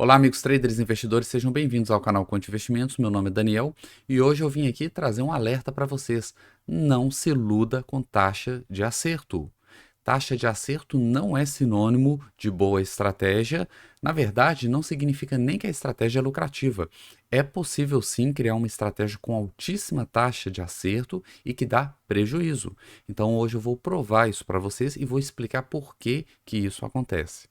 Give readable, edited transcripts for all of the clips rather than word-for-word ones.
Olá, amigos traders e investidores, sejam bem-vindos ao canal Quant Investimentos. Meu nome é Daniel e hoje eu vim aqui trazer um alerta para vocês. Não se iluda com taxa de acerto. Taxa de acerto não é sinônimo de boa estratégia. Na verdade, não significa nem que a estratégia é lucrativa. É possível sim criar uma estratégia com altíssima taxa de acerto e que dá prejuízo. Então hoje eu vou provar isso para vocês e vou explicar por que que isso acontece.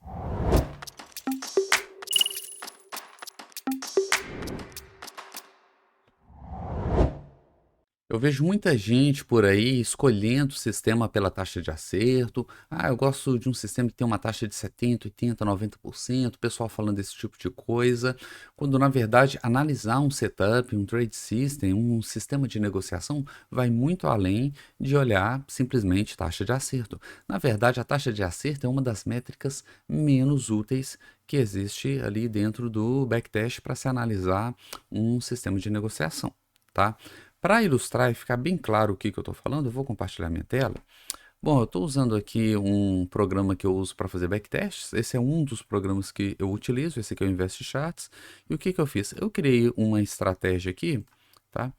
Eu vejo muita gente por aí escolhendo o sistema pela taxa de acerto. Ah, eu gosto de um sistema que tem uma taxa de 70, 80, 90%. O pessoal falando desse tipo de coisa. Quando, na verdade, analisar um setup, um trade system, um sistema de negociação, vai muito além de olhar simplesmente taxa de acerto. Na verdade, a taxa de acerto é uma das métricas menos úteis que existe ali dentro do backtest para se analisar um sistema de negociação, tá? Para ilustrar e ficar bem claro o que eu estou falando, eu vou compartilhar minha tela. Bom, eu estou usando aqui um programa que eu uso para fazer backtests. Esse é um dos programas que eu utilizo. Esse aqui é o Invest Charts. E o que eu fiz? Eu criei uma estratégia aqui, tá?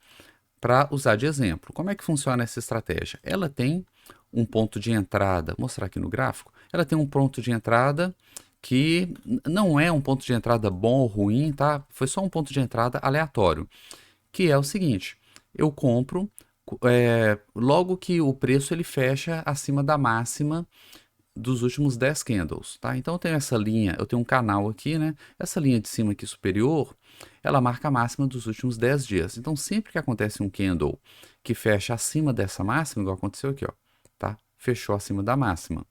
Para usar de exemplo. Como é que funciona essa estratégia? Ela tem um ponto de entrada, vou mostrar aqui no gráfico. Ela tem um ponto de entrada que não é um ponto de entrada bom ou ruim, tá? Foi só um ponto de entrada aleatório, que é o seguinte: eu compro logo que o preço ele fecha acima da máxima dos últimos 10 candles, tá? Então eu tenho essa linha, eu tenho um canal aqui, né? Essa linha de cima aqui superior, ela marca a máxima dos últimos 10 dias. Então sempre que acontece um candle que fecha acima dessa máxima, igual aconteceu aqui, ó, tá? Fechou acima da máxima.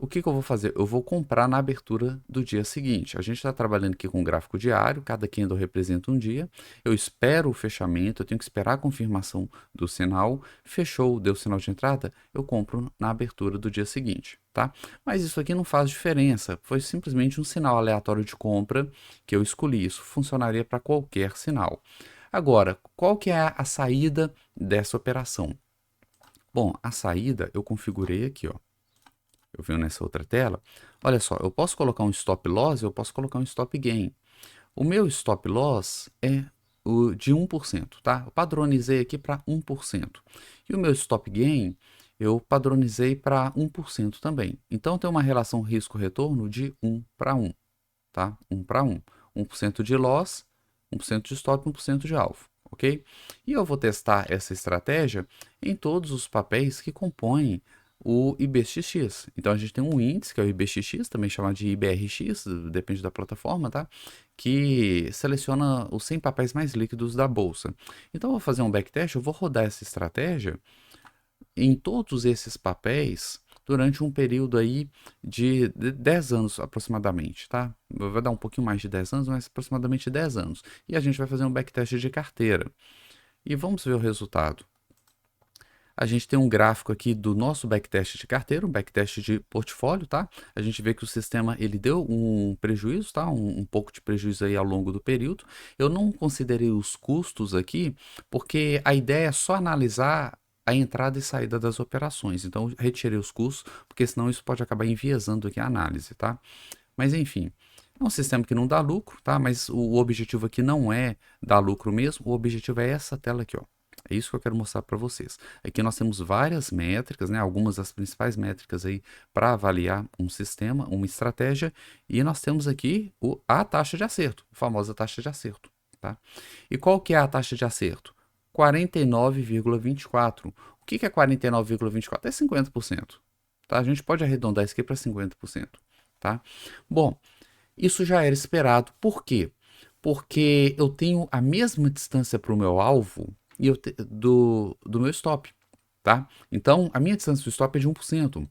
O que eu vou fazer? Eu vou comprar na abertura do dia seguinte. A gente está trabalhando aqui com gráfico diário, cada candle representa um dia. Eu espero o fechamento, eu tenho que esperar a confirmação do sinal. Fechou, deu sinal de entrada, eu compro na abertura do dia seguinte, tá? Mas isso aqui não faz diferença, foi simplesmente um sinal aleatório de compra que eu escolhi. Isso funcionaria para qualquer sinal. Agora, qual que é a saída dessa operação? Bom, a saída eu configurei aqui, ó. Eu venho nessa outra tela. Olha só, eu posso colocar um stop loss, eu posso colocar um stop gain. O meu stop loss é o de 1%, tá? Eu padronizei aqui para 1%. E o meu stop gain, eu padronizei para 1% também. Então tem uma relação risco-retorno de 1 para 1, tá? 1 para 1. 1% de loss, 1% de stop, 1% de alvo, ok? E eu vou testar essa estratégia em todos os papéis que compõem o IBXX. Então a gente tem um índice, que é o IBXX, também chamado de IBRX, depende da plataforma, tá? Que seleciona os 100 papéis mais líquidos da bolsa. Então eu vou fazer um backtest, eu vou rodar essa estratégia em todos esses papéis durante um período aí de 10 anos aproximadamente, tá? Vai dar um pouquinho mais de 10 anos, mas aproximadamente 10 anos. E a gente vai fazer um backtest de carteira. E vamos ver o resultado. A gente tem um gráfico aqui do nosso backtest de carteira, um backtest de portfólio, tá? A gente vê que o sistema ele deu um prejuízo, tá? Um pouco de prejuízo aí ao longo do período. Eu não considerei os custos aqui, porque a ideia é só analisar a entrada e saída das operações. Então, eu retirei os custos, porque senão isso pode acabar enviesando aqui a análise, tá? Mas enfim, é um sistema que não dá lucro, tá? Mas o objetivo aqui não é dar lucro mesmo, o objetivo é essa tela aqui, ó. É isso que eu quero mostrar para vocês. Aqui nós temos várias métricas, né? Algumas das principais métricas aí para avaliar um sistema, uma estratégia, e nós temos aqui a taxa de acerto, a famosa taxa de acerto, tá? E qual que é a taxa de acerto? 49,24. O que é 49,24? É 50%, tá? A gente pode arredondar isso aqui para 50%, tá? Bom, isso já era esperado. Por quê? Porque eu tenho a mesma distância para o meu alvo e do meu stop, tá? Então, a minha distância do stop é de 1%.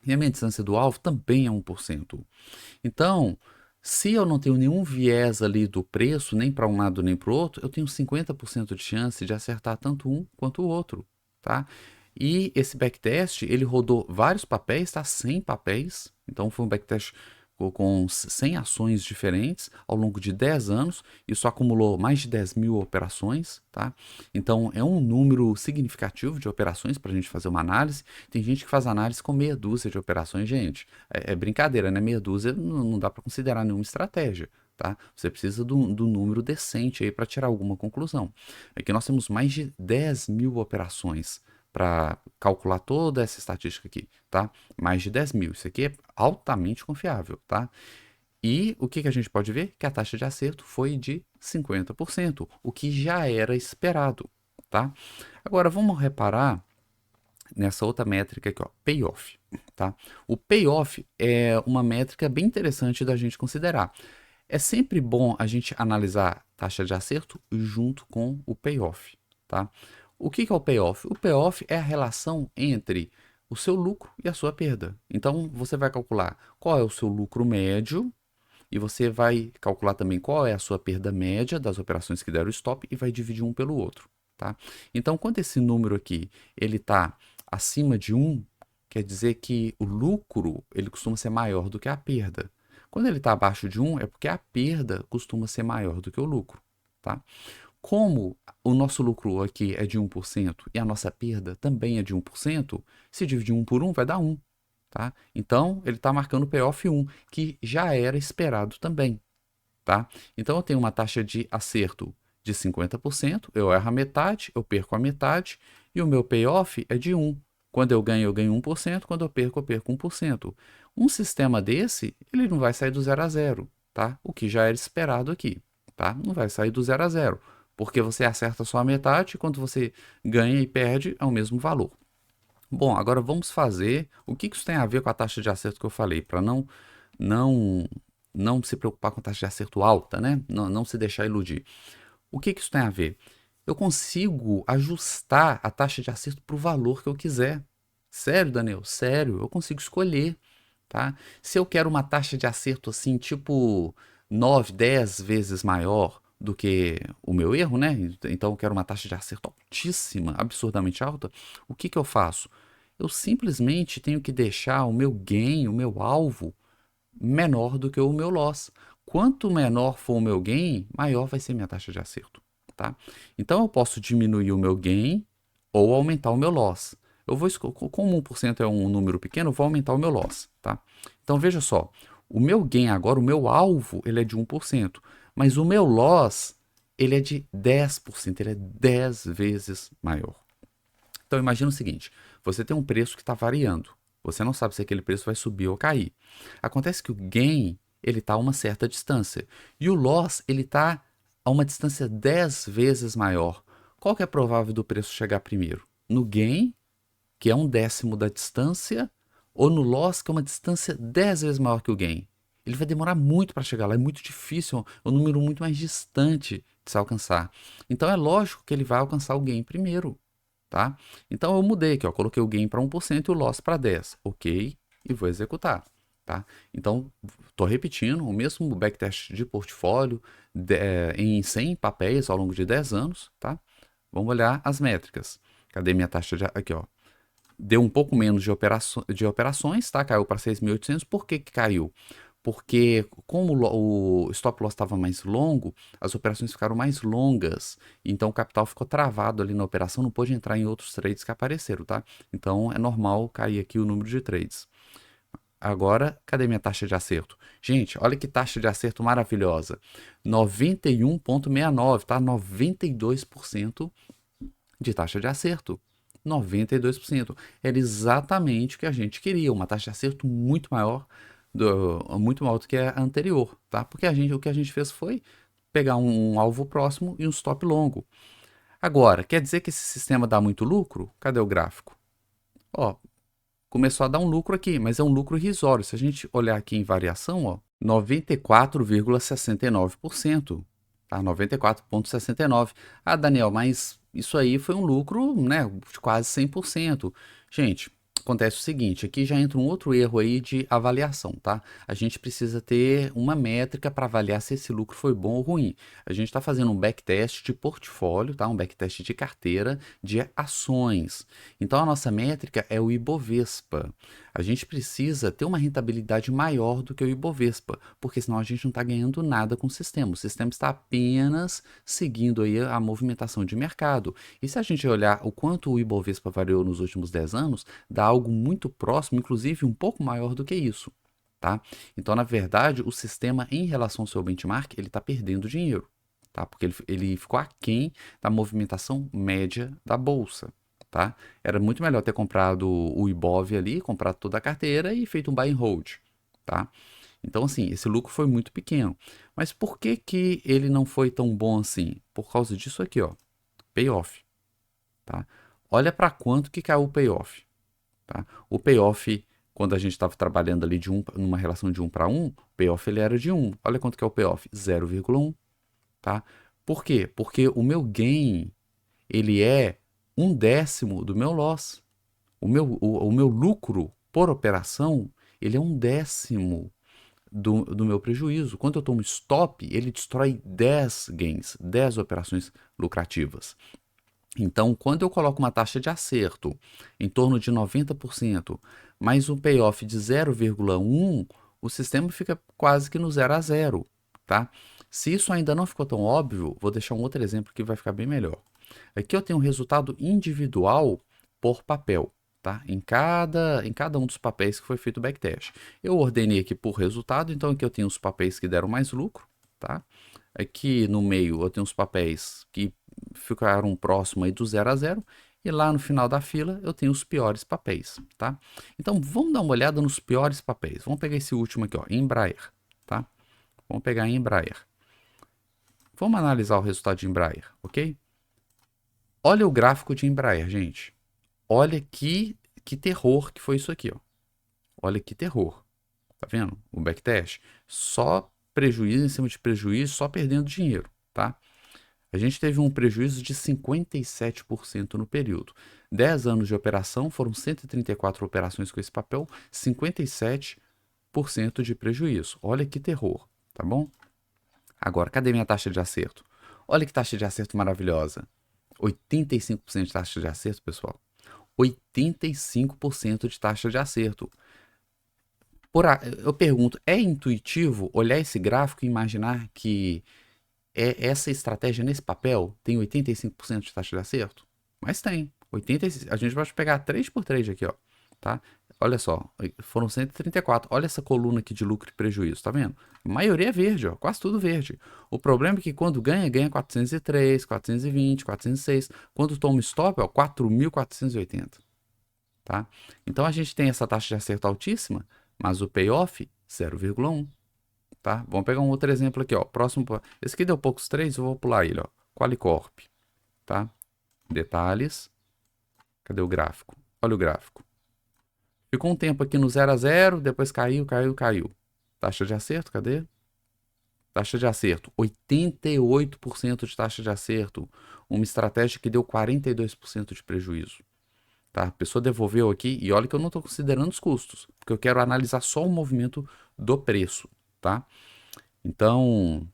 E a minha distância do alvo também é 1%. Então, se eu não tenho nenhum viés ali do preço, nem para um lado nem para o outro, eu tenho 50% de chance de acertar tanto um quanto o outro, tá? E esse backtest, ele rodou vários papéis, tá? 100 papéis. Então, foi um backtest com 100 ações diferentes ao longo de 10 anos. Isso acumulou mais de 10 mil operações, tá? Então, é um número significativo de operações para a gente fazer uma análise. Tem gente que faz análise com meia dúzia de operações, gente. É brincadeira, né? Meia dúzia não dá para considerar nenhuma estratégia, tá? Você precisa do número decente aí para tirar alguma conclusão. Aqui nós temos mais de 10.000 operações para calcular toda essa estatística aqui, tá? Mais de 10.000. Isso aqui é altamente confiável, tá? E o que a gente pode ver? Que a taxa de acerto foi de 50%, o que já era esperado, tá? Agora vamos reparar nessa outra métrica aqui, ó, payoff, tá? O payoff é uma métrica bem interessante da gente considerar. É sempre bom a gente analisar taxa de acerto junto com o payoff, tá? O que é o payoff? O payoff é a relação entre o seu lucro e a sua perda. Então, você vai calcular qual é o seu lucro médio e você vai calcular também qual é a sua perda média das operações que deram stop e vai dividir um pelo outro, tá? Então, quando esse número aqui ele está acima de 1, quer dizer que o lucro ele costuma ser maior do que a perda. Quando ele está abaixo de 1, é porque a perda costuma ser maior do que o lucro, tá? Como o nosso lucro aqui é de 1% e a nossa perda também é de 1%, se dividir 1 por 1 vai dar 1. Tá? Então, ele está marcando o payoff 1, que já era esperado também. Tá? Então, eu tenho uma taxa de acerto de 50%, eu erro a metade, eu perco a metade, e o meu payoff é de 1. Quando eu ganho 1%, quando eu perco 1%. Um sistema desse, ele não vai sair do 0 a 0, tá? O que já era esperado aqui, tá? Não vai sair do 0 a 0, porque você acerta só a metade, e quando você ganha e perde, é o mesmo valor. Bom, agora vamos fazer o que isso tem a ver com a taxa de acerto que eu falei, para não, não se preocupar com a taxa de acerto alta, né? Não se deixar iludir. O que isso tem a ver? Eu consigo ajustar a taxa de acerto para o valor que eu quiser. Sério, Daniel? Sério, eu consigo escolher, tá? Se eu quero uma taxa de acerto assim, tipo 9, 10 vezes maior do que o meu erro, né? Então eu quero uma taxa de acerto altíssima, absurdamente alta, o que eu faço? Eu simplesmente tenho que deixar o meu gain, o meu alvo, menor do que o meu loss. Quanto menor for o meu gain, maior vai ser minha taxa de acerto, tá? Então eu posso diminuir o meu gain ou aumentar o meu loss. Eu vou como 1% é um número pequeno, eu vou aumentar o meu loss, tá? Então veja só, o meu gain agora, o meu alvo, ele é de 1%, mas o meu loss, ele é de 10%, ele é 10 vezes maior. Então imagina o seguinte, você tem um preço que está variando, você não sabe se aquele preço vai subir ou cair. Acontece que o gain, ele está a uma certa distância, e o loss, ele está a uma distância 10 vezes maior. Qual que é provável do preço chegar primeiro? No gain, que é 1/10 da distância, ou no loss, que é uma distância 10 vezes maior que o gain? Ele vai demorar muito para chegar lá, é muito difícil, é um número muito mais distante de se alcançar. Então é lógico que ele vai alcançar o gain primeiro, tá? Então eu mudei aqui, ó, coloquei o gain para 1% e o loss para 10, ok? E vou executar, tá? Então, estou repetindo o mesmo backtest de portfólio em 100 papéis ao longo de 10 anos, tá? Vamos olhar as métricas. Cadê minha taxa de... Aqui, ó. Deu um pouco menos de operações, tá? Caiu para 6.800. Por que que caiu? Porque como o stop loss estava mais longo, as operações ficaram mais longas, então o capital ficou travado ali na operação, não pôde entrar em outros trades que apareceram, tá? Então é normal cair aqui o número de trades. Agora, cadê minha taxa de acerto? Gente, olha que taxa de acerto maravilhosa. 91,69, tá? 92% de taxa de acerto. 92%. Era exatamente o que a gente queria, uma taxa de acerto muito maior do que a anterior, tá? Porque o que a gente fez foi pegar um alvo próximo e um stop longo. Agora, quer dizer que esse sistema dá muito lucro? Cadê o gráfico? Ó, começou a dar um lucro aqui, mas é um lucro irrisório. Se a gente olhar aqui em variação, ó, 94,69%, tá? 94,69%. Ah, Daniel, mas isso aí foi um lucro, né, de quase 100%. Gente, acontece o seguinte, aqui já entra um outro erro aí de avaliação, tá? A gente precisa ter uma métrica para avaliar se esse lucro foi bom ou ruim. A gente está fazendo um backtest de portfólio, tá? Um backtest de carteira de ações. Então a nossa métrica é o Ibovespa. A gente precisa ter uma rentabilidade maior do que o Ibovespa, porque senão a gente não está ganhando nada com o sistema. O sistema está apenas seguindo aí a movimentação de mercado. E se a gente olhar o quanto o Ibovespa variou nos últimos 10 anos, dá algo muito próximo, inclusive um pouco maior do que isso. tá? Então, na verdade, o sistema, em relação ao seu benchmark, ele está perdendo dinheiro, tá? Porque ele ficou aquém da movimentação média da bolsa, tá? Era muito melhor ter comprado o Ibov ali, comprado toda a carteira e feito um buy and hold, tá? Então, assim, esse lucro foi muito pequeno. Mas por que que ele não foi tão bom assim? Por causa disso aqui, ó, payoff, tá? Olha para quanto que caiu o payoff, tá? O payoff, quando a gente estava trabalhando ali numa relação de 1 para 1, o payoff ele era de 1. Olha quanto que é o payoff, 0,1, tá? Por quê? Porque o meu gain, ele é 1/10 do meu loss. O meu lucro por operação, ele é 1/10 do meu prejuízo. Quando eu tomo stop, ele destrói 10 gains, 10 operações lucrativas. Então, quando eu coloco uma taxa de acerto em torno de 90%, mais um payoff de 0,1, o sistema fica quase que no 0 a 0, tá? Se isso ainda não ficou tão óbvio, vou deixar um outro exemplo que vai ficar bem melhor. Aqui eu tenho um resultado individual por papel, tá? Em cada um dos papéis que foi feito o backtest. Eu ordenei aqui por resultado, então aqui eu tenho os papéis que deram mais lucro, tá? Aqui no meio eu tenho os papéis que ficaram próximo aí do 0 a 0 e lá no final da fila eu tenho os piores papéis, tá? Então vamos dar uma olhada nos piores papéis. Vamos pegar esse último aqui, ó, Embraer, tá? Vamos pegar Embraer. Vamos analisar o resultado de Embraer, ok? Olha o gráfico de Embraer, gente. Olha que terror que foi isso aqui, ó. Olha que terror. Tá vendo? O backtest. Só prejuízo em cima de prejuízo, só perdendo dinheiro, tá? A gente teve um prejuízo de 57% no período. 10 anos de operação, foram 134 operações com esse papel, 57% de prejuízo. Olha que terror, tá bom? Agora, cadê minha taxa de acerto? Olha que taxa de acerto maravilhosa. 85% de taxa de acerto, pessoal. 85% de taxa de acerto. Eu pergunto, é intuitivo olhar esse gráfico e imaginar que essa estratégia nesse papel tem 85% de taxa de acerto? Mas tem. A gente pode pegar 3 por 3 aqui, ó, tá? Olha só, foram 134. Olha essa coluna aqui de lucro e prejuízo, tá vendo? A maioria é verde, ó, quase tudo verde. O problema é que quando ganha, ganha 403, 420, 406. Quando toma stop, ó, 4.480, tá? Então a gente tem essa taxa de acerto altíssima, mas o payoff 0,1, tá? Vamos pegar um outro exemplo aqui, ó. Próximo, esse aqui deu poucos três, eu vou pular ele, ó. Qualicorp, tá? Detalhes. Cadê o gráfico? Olha o gráfico. Ficou um tempo aqui no 0 a 0, depois caiu, caiu, caiu. Taxa de acerto, cadê? Taxa de acerto, 88% de taxa de acerto. Uma estratégia que deu 42% de prejuízo. Tá? A pessoa devolveu aqui, e olha que eu não estou considerando os custos, porque eu quero analisar só o movimento do preço, tá? Então,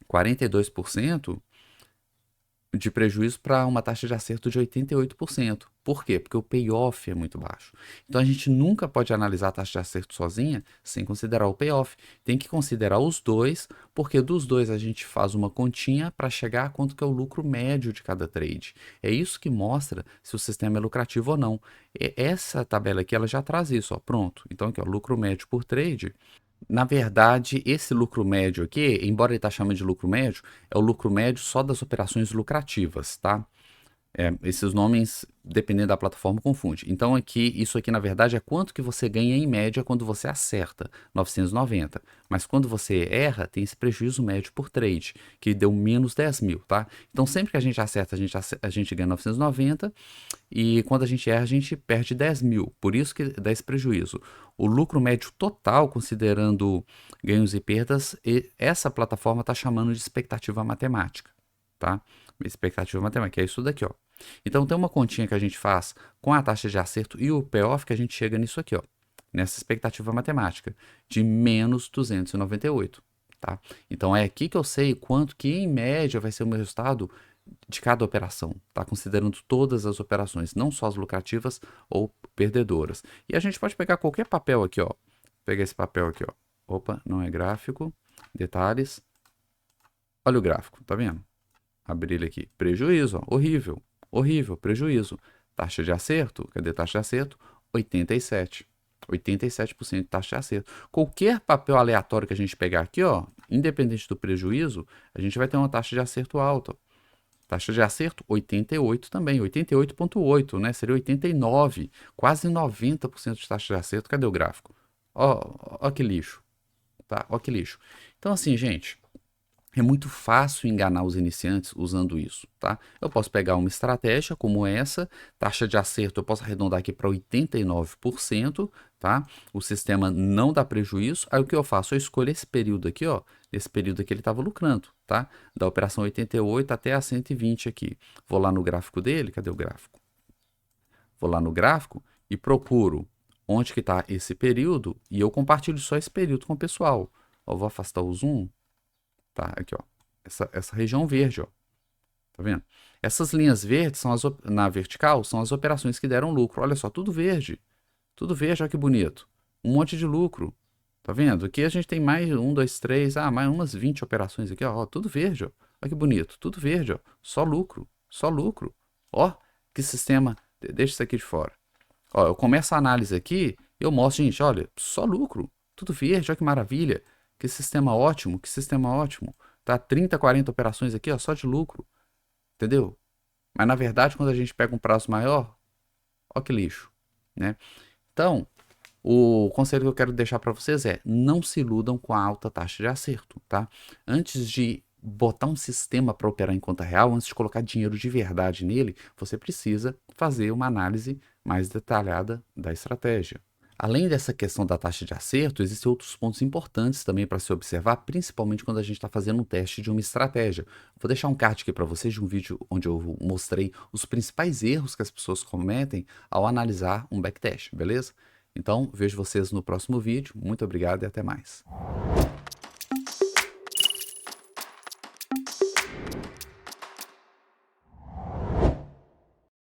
42% de prejuízo para uma taxa de acerto de 88%. Por quê? Porque o payoff é muito baixo. Então a gente nunca pode analisar a taxa de acerto sozinha sem considerar o payoff. Tem que considerar os dois, porque dos dois a gente faz uma continha para chegar a quanto que é o lucro médio de cada trade. É isso que mostra se o sistema é lucrativo ou não. E essa tabela aqui ela já traz isso, ó, pronto. Então aqui, ó, lucro médio por trade. Na verdade, esse lucro médio aqui, embora ele está chamando de lucro médio, é o lucro médio só das operações lucrativas, tá? Esses nomes, dependendo da plataforma, confunde. Então aqui, isso aqui na verdade é quanto que você ganha em média quando você acerta, 990. Mas quando você erra, tem esse prejuízo médio por trade, que deu menos 10 mil, tá? Então sempre que a gente acerta, a gente ganha 990 e quando a gente erra, a gente perde 10 mil. Por isso que dá esse prejuízo. O lucro médio total, considerando ganhos e perdas, essa plataforma está chamando de expectativa matemática, tá? Expectativa matemática, é isso daqui, ó. Então tem uma continha que a gente faz com a taxa de acerto e o payoff que a gente chega nisso aqui, ó, nessa expectativa matemática de menos 298, tá? Então é aqui que eu sei quanto que em média vai ser o meu resultado de cada operação, tá? Considerando todas as operações, não só as lucrativas ou perdedoras. E a gente pode pegar qualquer papel aqui, ó. Pegar esse papel aqui, ó. Opa, não é gráfico. Detalhes. Olha o gráfico, tá vendo? Abrir ele aqui. Prejuízo, ó. Horrível. Horrível, prejuízo. Taxa de acerto, cadê taxa de acerto? 87. 87% de taxa de acerto. Qualquer papel aleatório que a gente pegar aqui, ó, independente do prejuízo, a gente vai ter uma taxa de acerto alta. Taxa de acerto, 88 também, 88,8, né? Seria 89, quase 90% de taxa de acerto. Cadê o gráfico? Ó que lixo, tá? Ó que lixo. Então, assim, gente, é muito fácil enganar os iniciantes usando isso, tá? Eu posso pegar uma estratégia como essa, taxa de acerto eu posso arredondar aqui para 89%, tá? O sistema não dá prejuízo, aí o que eu faço? Eu escolho esse período aqui, ó, esse período aqui ele estava lucrando, tá? Da operação 88 até a 120 aqui. Vou lá no gráfico dele, cadê o gráfico? Vou lá no gráfico e procuro onde que está esse período e eu compartilho só esse período com o pessoal. Ó, vou afastar o zoom. Tá, aqui, ó. Essa região verde, ó. Tá vendo? Essas linhas verdes são na vertical são as operações que deram lucro. Olha só, tudo verde. Tudo verde, olha que bonito. Um monte de lucro. Tá vendo? Aqui a gente tem mais um, dois, três, mais umas 20 operações aqui, ó. Tudo verde, ó. Olha que bonito. Tudo verde, ó. Só lucro. Só lucro. Ó, que sistema. Deixa isso aqui de fora. Ó, eu começo a análise aqui e eu mostro, gente, olha, só lucro. Tudo verde, olha que maravilha. Que sistema ótimo, que sistema ótimo. Tá 30, 40 operações aqui, ó, só de lucro. Entendeu? Mas na verdade, quando a gente pega um prazo maior, ó que lixo, né? Então, o conselho que eu quero deixar para vocês é: não se iludam com a alta taxa de acerto, tá? Antes de botar um sistema para operar em conta real, antes de colocar dinheiro de verdade nele, você precisa fazer uma análise mais detalhada da estratégia. Além dessa questão da taxa de acerto, existem outros pontos importantes também para se observar, principalmente quando a gente está fazendo um teste de uma estratégia. Vou deixar um card aqui para vocês de um vídeo onde eu mostrei os principais erros que as pessoas cometem ao analisar um backtest, beleza? Então, vejo vocês no próximo vídeo. Muito obrigado e até mais.